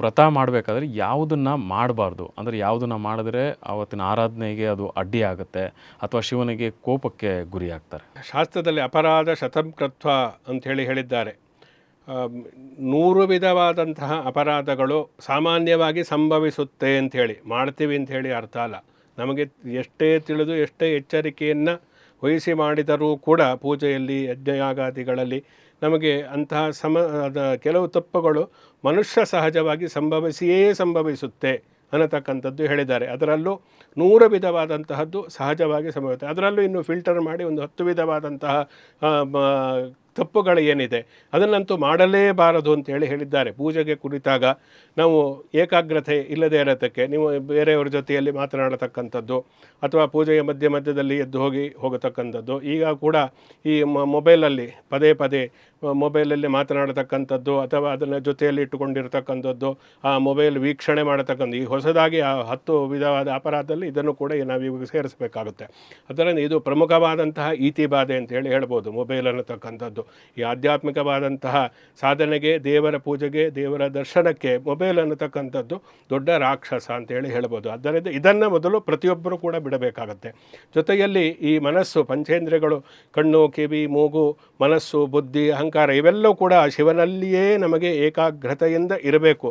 ವ್ರತ ಮಾಡಬೇಕಾದ್ರೆ ಯಾವುದನ್ನು ಮಾಡಬಾರ್ದು, ಅಂದರೆ ಯಾವುದನ್ನು ಮಾಡಿದ್ರೆ ಆವತ್ತಿನ ಆರಾಧನೆಗೆ ಅದು ಅಡ್ಡಿ ಆಗುತ್ತೆ ಅಥವಾ ಶಿವನಿಗೆ ಕೋಪಕ್ಕೆ ಗುರಿ ಆಗ್ತಾರೆ? ಶಾಸ್ತ್ರದಲ್ಲಿ ಅಪರಾಧ ಶತಂ ಕೃತ್ವ ಅಂಥೇಳಿ ಹೇಳಿದ್ದಾರೆ. 100 ವಿಧವಾದಂತಹ ಅಪರಾಧಗಳು ಸಾಮಾನ್ಯವಾಗಿ ಸಂಭವಿಸುತ್ತೆ ಅಂಥೇಳಿ, ಮಾಡ್ತೀವಿ ಅಂಥೇಳಿ ಅರ್ಥ ಅಲ್ಲ. ನಮಗೆ ಎಷ್ಟೇ ತಿಳಿದು ಎಷ್ಟೇ ಎಚ್ಚರಿಕೆಯನ್ನು ವಹಿಸಿ ಮಾಡಿದರೂ ಕೂಡ ಪೂಜೆಯಲ್ಲಿ ಯಜ್ಞಯಾಗಾದಿಗಳಲ್ಲಿ ನಮಗೆ ಅಂತಹ ಕೆಲವು ತಪ್ಪುಗಳು ಮನುಷ್ಯ ಸಹಜವಾಗಿ ಸಂಭವಿಸಿಯೇ ಸಂಭವಿಸುತ್ತೆ ಅನ್ನತಕ್ಕಂಥದ್ದು ಹೇಳಿದ್ದಾರೆ. ಅದರಲ್ಲೂ 100 ವಿಧವಾದಂತಹದ್ದು ಸಹಜವಾಗಿ ಸಂಭವಿಸುತ್ತೆ. ಅದರಲ್ಲೂ ಇನ್ನು ಫಿಲ್ಟರ್ ಮಾಡಿ ಒಂದು 10 ವಿಧವಾದಂತಹ ತಪ್ಪುಗಳು ಏನಿದೆ ಅದನ್ನಂತೂ ಮಾಡಲೇಬಾರದು ಅಂತೇಳಿ ಹೇಳಿದ್ದಾರೆ. ಪೂಜೆಗೆ ಕುರಿತಾಗ ನಾವು ಏಕಾಗ್ರತೆ ಇಲ್ಲದೇ ಇರೋದಕ್ಕೆ, ನೀವು ಬೇರೆಯವ್ರ ಜೊತೆಯಲ್ಲಿ ಮಾತನಾಡತಕ್ಕಂಥದ್ದು ಅಥವಾ ಪೂಜೆಯ ಮಧ್ಯದಲ್ಲಿ ಎದ್ದು ಹೋಗತಕ್ಕಂಥದ್ದು, ಈಗ ಕೂಡ ಈ ಮೊಬೈಲಲ್ಲಿ ಪದೇ ಪದೇ ಮೊಬೈಲಲ್ಲಿ ಮಾತನಾಡತಕ್ಕಂಥದ್ದು ಅಥವಾ ಅದನ್ನು ಜೊತೆಯಲ್ಲಿ ಇಟ್ಟುಕೊಂಡಿರ್ತಕ್ಕಂಥದ್ದು, ಆ ಮೊಬೈಲ್ ವೀಕ್ಷಣೆ ಮಾಡತಕ್ಕಂಥ ಈ ಹೊಸದಾಗಿ ಆ 10 ವಿಧವಾದ ಅಪರಾಧದಲ್ಲಿ ಇದನ್ನು ಕೂಡ ನಾವೀಗ ಸೇರಿಸಬೇಕಾಗುತ್ತೆ. ಅದರಿಂದ ಇದು ಪ್ರಮುಖವಾದಂತಹ ಈತಿ ಬಾಧೆ ಅಂತೇಳಿ ಹೇಳ್ಬೋದು ಮೊಬೈಲ್ ಅನ್ನತಕ್ಕಂಥದ್ದು. ಈ ಆಧ್ಯಾತ್ಮಿಕವಾದಂತಹ ಸಾಧನೆಗೆ, ದೇವರ ಪೂಜೆಗೆ, ದೇವರ ದರ್ಶನಕ್ಕೆ ಮೊಬೈಲ್ ಅನ್ನತಕ್ಕಂಥದ್ದು ದೊಡ್ಡ ರಾಕ್ಷಸ ಅಂತೇಳಿ ಹೇಳ್ಬೋದು. ಆದ್ದರಿಂದ ಇದನ್ನು ಮೊದಲು ಪ್ರತಿಯೊಬ್ಬರೂ ಕೂಡ ಬಿಡಬೇಕಾಗತ್ತೆ. ಜೊತೆಯಲ್ಲಿ ಈ ಮನಸ್ಸು, ಪಂಚೇಂದ್ರಿಯಗಳು, ಕಣ್ಣು, ಕಿವಿ, ಮೂಗು, ಮನಸ್ಸು, ಬುದ್ಧಿ, ಅಹಂಕಾರ ಇವೆಲ್ಲವೂ ಕೂಡ ಶಿವನಲ್ಲಿಯೇ ನಮಗೆ ಏಕಾಗ್ರತೆಯಿಂದ ಇರಬೇಕು.